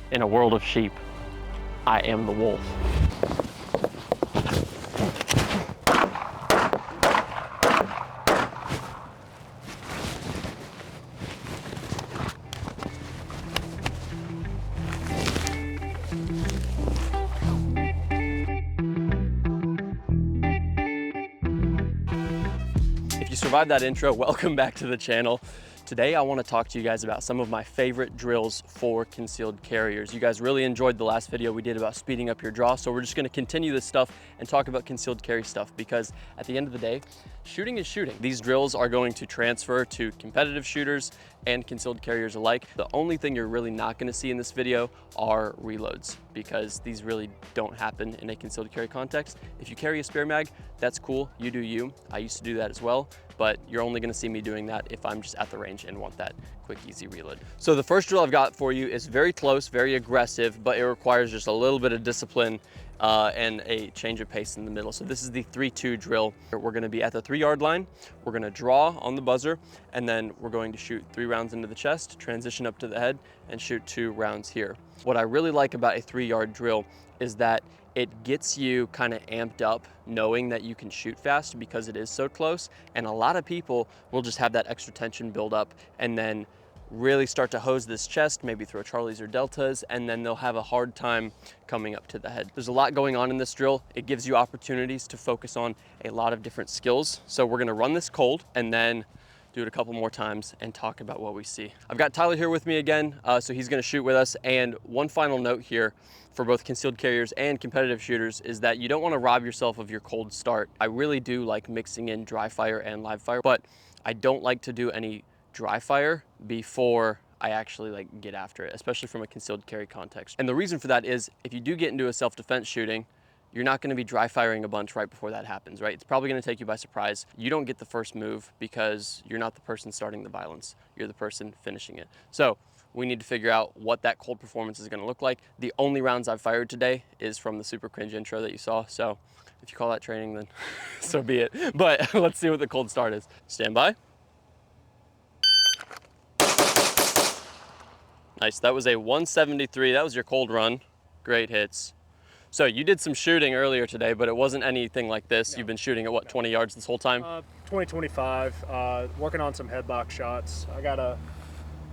In a world of sheep, I am the wolf. If you survived that intro, welcome back to the channel. Today I want to talk to you guys about some of my favorite drills for concealed carriers. You guys really enjoyed the last video we did about speeding up your draw, so we're just going to continue this stuff and talk about concealed carry stuff, because at the end of the day, shooting is shooting. These drills are going to transfer to competitive shooters and concealed carriers alike. The only thing you're really not going to see in this video are reloads, because these really don't happen in a concealed carry context. If you carry a spare mag, that's cool, you do you. I used to do that as well, but you're only going to see me doing that if I'm just at the range and want that quick, easy reload. So the first drill I've got for you is very close, very aggressive, but it requires just a little bit of discipline and a change of pace in the middle. So this is the 3-2 drill. We're going to be at the 3-yard line. We're going to draw on the buzzer, and then we're going to shoot 3 rounds into the chest, transition up to the head, and shoot 2 rounds here. What I really like about a 3-yard drill is that it gets you kind of amped up knowing that you can shoot fast because it is so close. And a lot of people will just have that extra tension build up and then really start to hose this chest, maybe throw Charlies or Deltas, and then they'll have a hard time coming up to the head. There's a lot going on in this drill. It gives you opportunities to focus on a lot of different skills. So we're gonna run this cold and then do it a couple more times and talk about what we see. I've got Tyler here with me again, so he's gonna shoot with us. And one final note here for both concealed carriers and competitive shooters is that you don't wanna rob yourself of your cold start. I really do like mixing in dry fire and live fire, but I don't like to do any dry fire before I actually like get after it, especially from a concealed carry context. And the reason for that is if you do get into a self-defense shooting, you're not going to be dry firing a bunch right before that happens, right? It's probably going to take you by surprise. You don't get the first move because you're not the person starting the violence. You're the person finishing it. So we need to figure out what that cold performance is going to look like. The only rounds I've fired today is from the super cringe intro that you saw. So if you call that training, then so be it. But let's see what the cold start is. Stand by. Nice, that was a 173. That was your cold run. Great hits. So you did some shooting earlier today, but it wasn't anything like this. No. You've been shooting at what, 20 yards this whole time? 20, 25, working on some headlock shots. I got a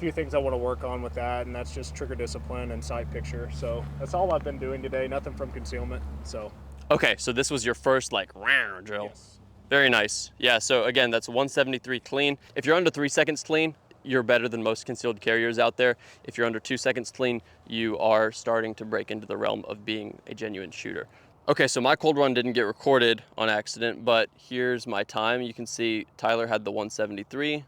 few things I want to work on with that, and that's just trigger discipline and sight picture. So that's all I've been doing today, nothing from concealment, so. Okay, so this was your first like round drill. Yes. Very nice. Yeah, so again, that's 173 clean. If you're under 3 seconds clean, you're better than most concealed carriers out there. If you're under 2 seconds clean, you are starting to break into the realm of being a genuine shooter. Okay, so my cold run didn't get recorded on accident, but here's my time. You can see Tyler had the 173.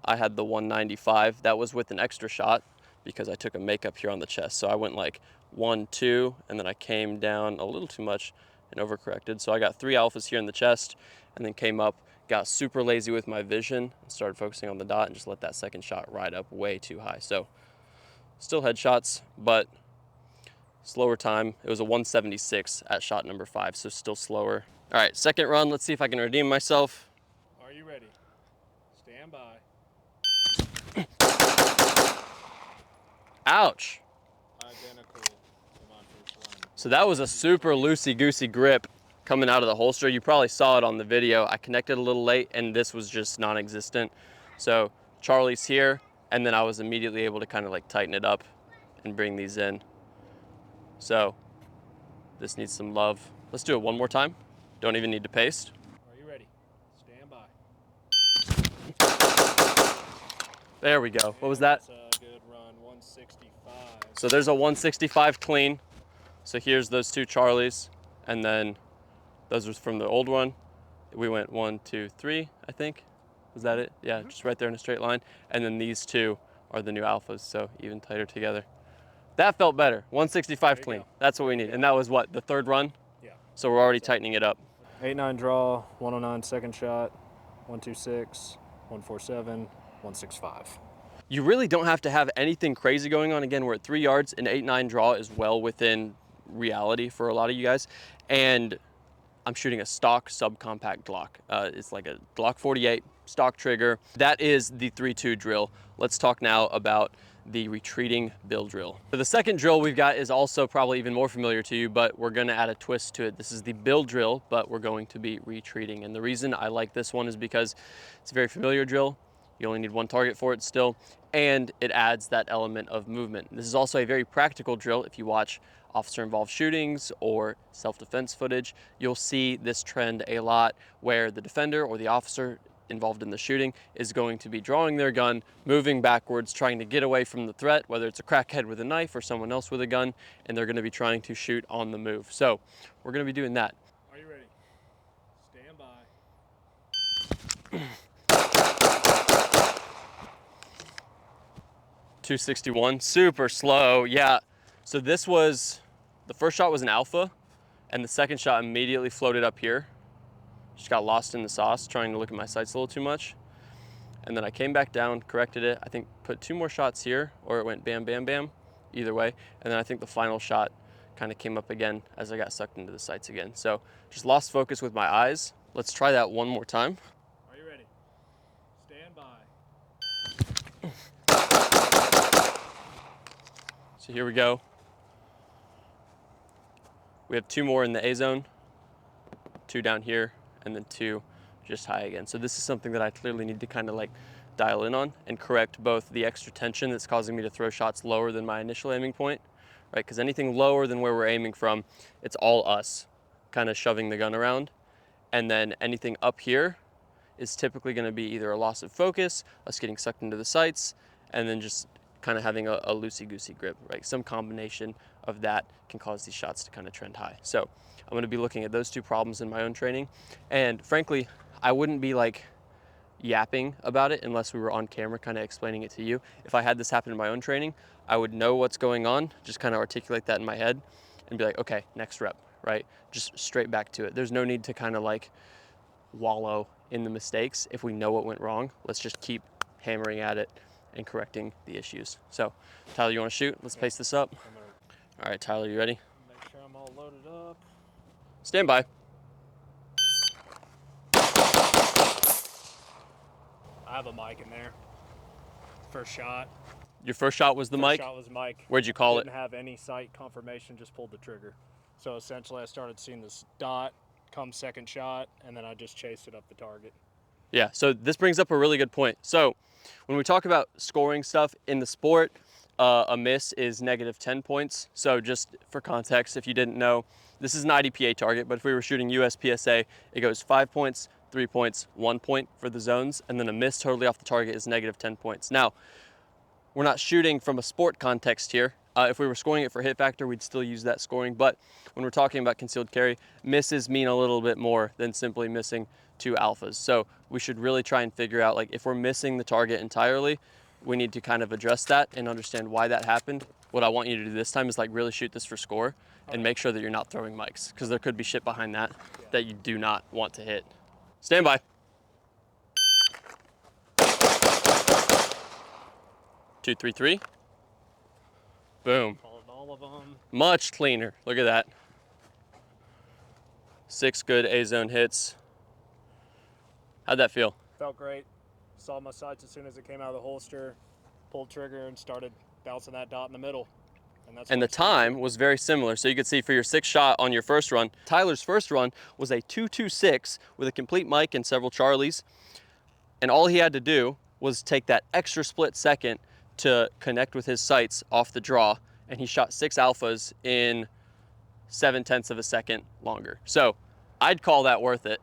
I had the 195. That was with an extra shot because I took a makeup here on the chest. So I went like 1, 2, and then I came down a little too much and overcorrected. So I got 3 alphas here in the chest and then came up, got super lazy with my vision and started focusing on the dot and just let that second shot ride up way too high. So still headshots, but slower time. It was a 176 at shot number 5, so still slower. All right, second run. Let's see if I can redeem myself. Are you ready? Stand by. Ouch. Identical to my first one. So that was a super loosey-goosey grip coming out of the holster. You probably saw it on the video. I connected a little late and this was just non-existent. So Charlie's here, and then I was immediately able to kind of like tighten it up and bring these in. So this needs some love. Let's do it one more time. Don't even need to paste. Are you ready? Stand by. There we go. What was that? That's a good run, 165. So there's a 165 clean. So here's those 2 Charlies, and then those was from the old one. We went 1, 2, 3, I think. Was that it? Yeah, just right there in a straight line. And then these 2 are the new alphas, so even tighter together. That felt better. 165 clean. Go. That's what we need. And that was what, the 3rd run? Yeah. So we're already tightening it up. 8-9 draw, 109 second shot, 126, 147, 165. You really don't have to have anything crazy going on. Again, we're at 3 yards, and 8-9 draw is well within reality for a lot of you guys. And I'm shooting a stock subcompact Glock. It's like a Glock 48 stock trigger. That is the 3-2 drill. Let's talk now about the retreating bill drill. So the second drill we've got is also probably even more familiar to you, but we're gonna add a twist to it. This is the bill drill, but we're going to be retreating. And the reason I like this one is because it's a very familiar drill. You only need one target for it still, and it adds that element of movement. This is also a very practical drill. If you watch officer-involved shootings or self-defense footage, you'll see this trend a lot where the defender or the officer involved in the shooting is going to be drawing their gun, moving backwards, trying to get away from the threat, whether it's a crackhead with a knife or someone else with a gun, and they're going to be trying to shoot on the move. So we're going to be doing that. Are you ready? Stand by. 261, super slow. Yeah, so this was, the first shot was an alpha, and the second shot immediately floated up here. Just got lost in the sauce trying to look at my sights a little too much. And then I came back down, corrected it. I think put 2 more shots here, or it went bam, bam, bam, either way. And then I think the final shot kind of came up again as I got sucked into the sights again. So just lost focus with my eyes. Let's try that one more time. Are you ready? Stand by. So here we go. We have 2 more in the A zone, 2 down here, and then 2 just high again. So this is something that I clearly need to kind of like dial in on and correct both the extra tension that's causing me to throw shots lower than my initial aiming point, right? Because anything lower than where we're aiming from, it's all us kind of shoving the gun around. And then anything up here is typically going to be either a loss of focus, us getting sucked into the sights, and then just kind of having a loosey-goosey grip, right? Some combination of that can cause these shots to kind of trend high. So I'm going to be looking at those 2 problems in my own training. And frankly, I wouldn't be like yapping about it unless we were on camera kind of explaining it to you. If I had this happen in my own training, I would know what's going on, just kind of articulate that in my head and be like, okay, next rep, right? Just straight back to it. There's no need to kind of like wallow in the mistakes. If we know what went wrong, let's just keep hammering at it and correcting the issues. So Tyler, you want to shoot? Let's pace this up. All right, Tyler, you ready? Make sure I'm all loaded up. Stand by. I have a mic in there. First shot. Your first shot was the mic? First shot was mic. Where'd you call it? Didn't have any sight confirmation, just pulled the trigger. So essentially I started seeing this dot come second shot, and then I just chased it up the target. Yeah, so this brings up a really good point. So when we talk about scoring stuff in the sport, a miss is negative 10 points. So just for context, if you didn't know, this is an IDPA target, but if we were shooting USPSA, it goes 5 points, 3 points, 1 point for the zones, and then a miss totally off the target is negative 10 points. Now, we're not shooting from a sport context here. If we were scoring it for hit factor, we'd still use that scoring, but when we're talking about concealed carry, misses mean a little bit more than simply missing 2 alphas. So we should really try and figure out, like, if we're missing the target entirely, we need to kind of address that and understand why that happened. What I want you to do this time is like really shoot this for score and make sure that you're not throwing mics, because there could be shit behind that that you do not want to hit. Stand by. 2, 3, 3. Boom. Called all of them. Much cleaner. Look at that. 6 good A-zone hits. How'd that feel? Felt great. Saw my sights as soon as it came out of the holster, pulled trigger, and started bouncing that dot in the middle. And the time was very similar. So you could see for your 6th shot on your first run, Tyler's first run was a 2.26 with a complete mic and several Charlies. And all he had to do was take that extra split second to connect with his sights off the draw. And he shot 6 alphas in 0.7 of a second longer. So I'd call that worth it.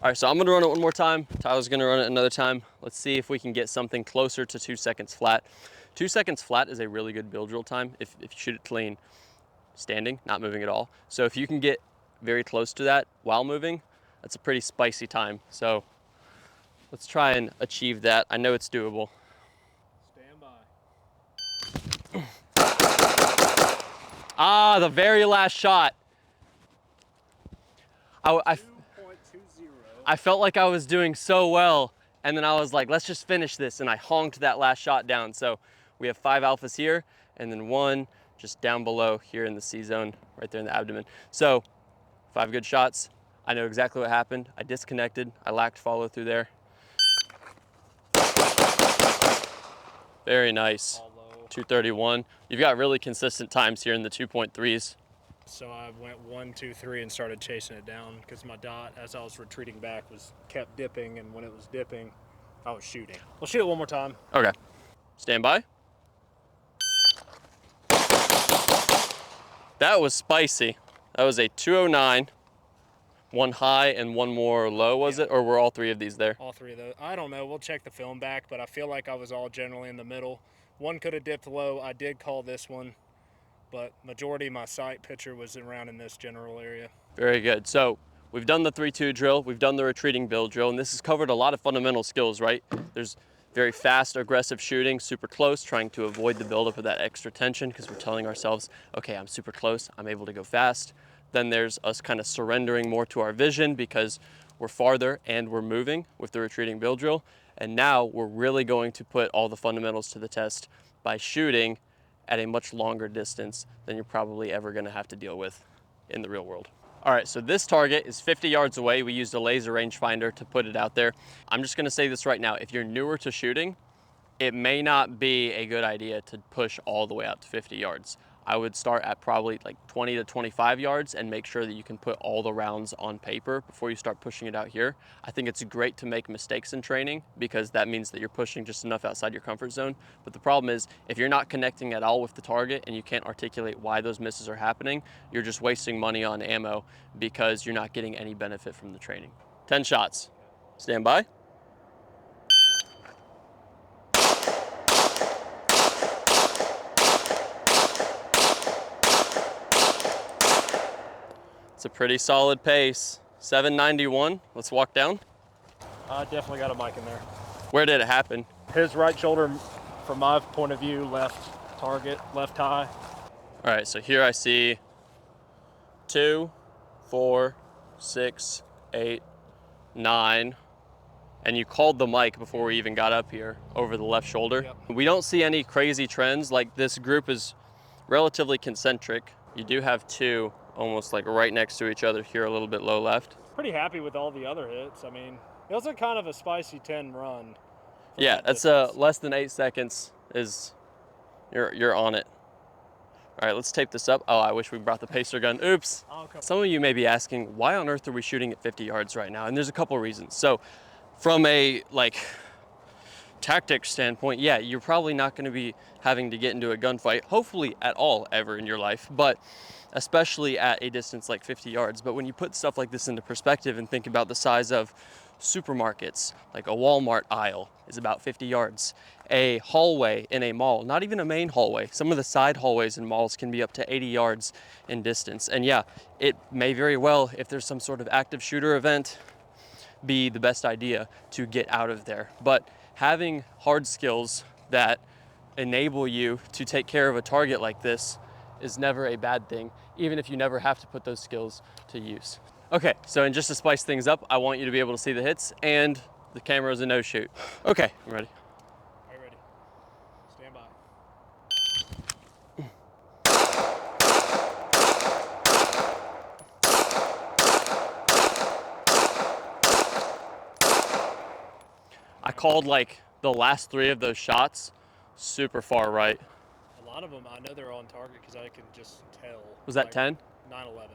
All right, so I'm gonna run it one more time. Tyler's gonna run it another time. Let's see if we can get something closer to 2 seconds flat. 2 seconds flat is a really good bill drill time if you shoot it clean, standing, not moving at all. So if you can get very close to that while moving, that's a pretty spicy time. So let's try and achieve that. I know it's doable. Stand by. Ah, the very last shot. I felt like I was doing so well, and then I was like, let's just finish this, and I honked that last shot down. So we have 5 alphas here, and then 1 just down below here in the C zone, right there in the abdomen. So 5 good shots. I know exactly what happened. I disconnected. I lacked follow through there. Very nice. All low. 231. You've got really consistent times here in the 2.3s. So I went 1, 2, 3 and started chasing it down because my dot, as I was retreating back, was kept dipping, and when it was dipping, I was shooting. We'll shoot it one more time. Okay. Stand by. That was spicy. That was a 209, one high and one more low, was it? Or were all three of these there? All three of those. I don't know. We'll check the film back, but I feel like I was all generally in the middle. One could have dipped low. I did call this one, but majority of my sight picture was around in this general area. Very good. So we've done the 3-2 drill. We've done the retreating bill drill, and this has covered a lot of fundamental skills, right? There's very fast, aggressive shooting, super close, trying to avoid the buildup of that extra tension because we're telling ourselves, okay, I'm super close, I'm able to go fast. Then there's us kind of surrendering more to our vision because we're farther and we're moving with the retreating bill drill. And now we're really going to put all the fundamentals to the test by shooting at a much longer distance than you're probably ever gonna have to deal with in the real world. All right, so this target is 50 yards away. We used a laser rangefinder to put it out there. I'm just gonna say this right now. If you're newer to shooting, it may not be a good idea to push all the way out to 50 yards. I would start at probably like 20 to 25 yards and make sure that you can put all the rounds on paper before you start pushing it out here. I think it's great to make mistakes in training because that means that you're pushing just enough outside your comfort zone. But the problem is if you're not connecting at all with the target and you can't articulate why those misses are happening, you're just wasting money on ammo because you're not getting any benefit from the training. 10 shots. Stand by. It's a pretty solid pace. 791. Let's walk down. I definitely got a mic in there. Where did it happen? His right shoulder, from my point of view, left target, left high. All right, so here I see 2, 4, 6, 8, 9. And you called the mic before we even got up here over the left shoulder. Yep. We don't see any crazy trends. Like this group is relatively concentric. You do have two almost like right next to each other here, a little bit low left. Pretty happy with all the other hits. I mean, it was a kind of a spicy 10 run. Yeah, that's less than 8 seconds is you're on it. All right, let's tape this up. Oh, I wish we brought the pacer gun. Oops. Okay. Some of you may be asking, why on earth are we shooting at 50 yards right now? And there's a couple reasons. So from a tactics standpoint, yeah, you're probably not going to be having to get into a gunfight, hopefully at all ever in your life, but especially at a distance like 50 yards. But when you put stuff like this into perspective and think about the size of supermarkets, like a Walmart aisle is about 50 yards. A hallway in a mall, not even a main hallway, some of the side hallways in malls can be up to 80 yards in distance. And yeah, it may very well, if there's some sort of active shooter event, be the best idea to get out of there. But having hard skills that enable you to take care of a target like this is never a bad thing, even if you never have to put those skills to use. Okay, so and just to spice things up, I want you to be able to see the hits and the camera is a no shoot. Okay, I'm ready. Are you ready? Stand by. I called like the last 3 of those shots super far right. A lot of them, I know they're on target because I can just tell. Was that 10? 9/11.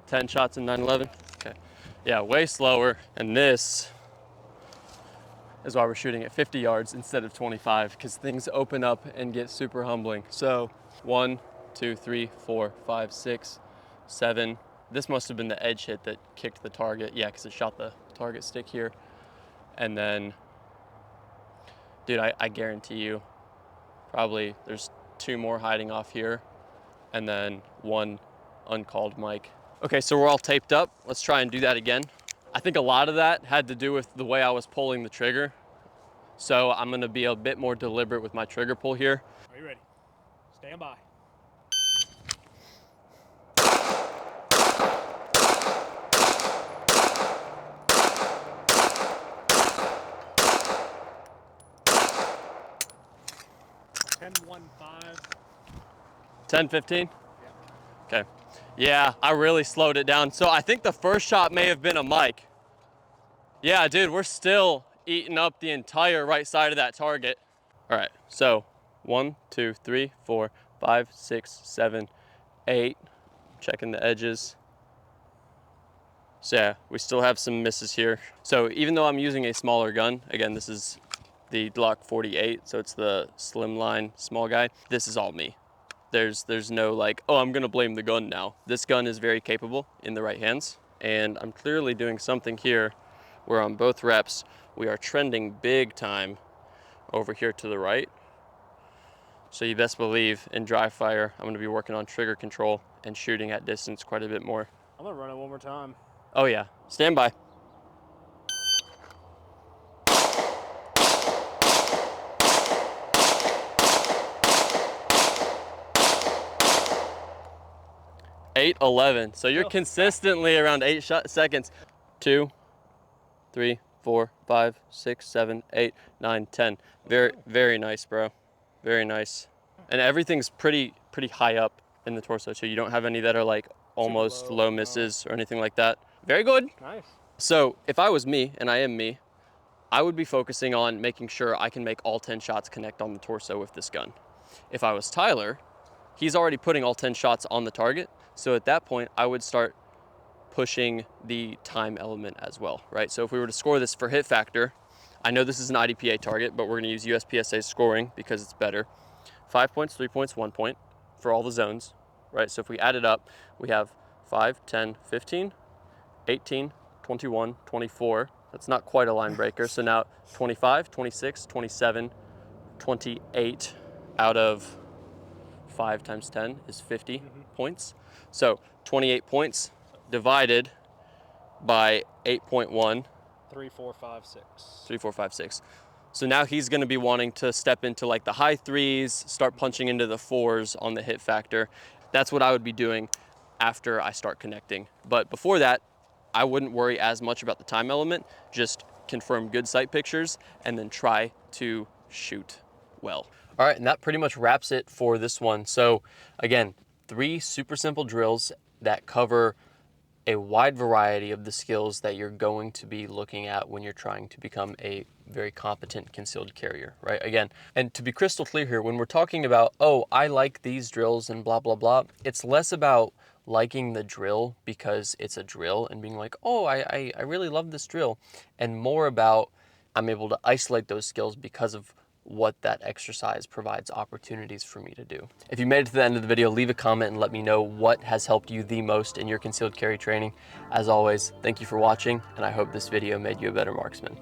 10 shots in 9/11? Okay. Yeah, way slower. And this is why we're shooting at 50 yards instead of 25, because things open up and get super humbling. So 1, 2, 3, 4, 5, 6, 7. This must have been the edge hit that kicked the target. Yeah, because it shot the target stick here. And then, dude, I guarantee you, probably there's 2 more hiding off here, and then 1 uncalled mic. Okay, so we're all taped up. Let's try and do that again. I think a lot of that had to do with the way I was pulling the trigger. So I'm gonna be a bit more deliberate with my trigger pull here. Are you ready? Stand by. $10.15. 10-15? Okay. Yeah, I really slowed it down. So I think the first shot may have been a mic. Yeah, dude, we're still eating up the entire right side of that target. All right, so 1, 2, 3, 4, 5, 6, 7, 8. Checking the edges. So yeah, we still have some misses here. So even though I'm using a smaller gun, again, this is the Glock 48, so it's the slimline small guy. This is all me. There's no like, oh, I'm gonna blame the gun now. This gun is very capable in the right hands, and I'm clearly doing something here where on both reps, we are trending big time over here to the right. So you best believe in dry fire, I'm gonna be working on trigger control and shooting at distance quite a bit more. I'm gonna run it one more time. Oh yeah, stand by. Eight 11. So you're consistently around 8 seconds. 2, 3, 4, 5, 6, 7, 8, 9, 10. Very nice, bro. Very nice. And everything's pretty high up in the torso, so you don't have any that are like almost low misses or anything like that. Very good. Nice. So if I was me, and I am me, I would be focusing on making sure I can make all 10 shots connect on the torso with this gun. If I was Tyler, he's already putting all 10 shots on the target. So at that point, I would start pushing the time element as well, right? So if we were to score this for hit factor, I know this is an IDPA target, but we're gonna use USPSA scoring because it's better. 5 points, 3 points, 1 point for all the zones, right? So if we add it up, we have 5, 10, 15, 18, 21, 24. That's not quite a line breaker. So now 25, 26, 27, 28 out of 5 times 10 is 50 points. So 28 points divided by 8.1. 3, 4, 5, 6. 3, 4, 5, 6. So now he's gonna be wanting to step into like the high 3s, start punching into the 4s on the hit factor. That's what I would be doing after I start connecting. But before that, I wouldn't worry as much about the time element, just confirm good sight pictures and then try to shoot well. All right, and that pretty much wraps it for this one. So again, 3 super simple drills that cover a wide variety of the skills that you're going to be looking at when you're trying to become a very competent concealed carrier, right? Again, and to be crystal clear here, when we're talking about, oh, I like these drills and blah, blah, blah, it's less about liking the drill because it's a drill and being like, oh, I really love this drill, and more about I'm able to isolate those skills because of what that exercise provides opportunities for me to do. If you made it to the end of the video, leave a comment and let me know what has helped you the most in your concealed carry training. As always, thank you for watching, and I hope this video made you a better marksman.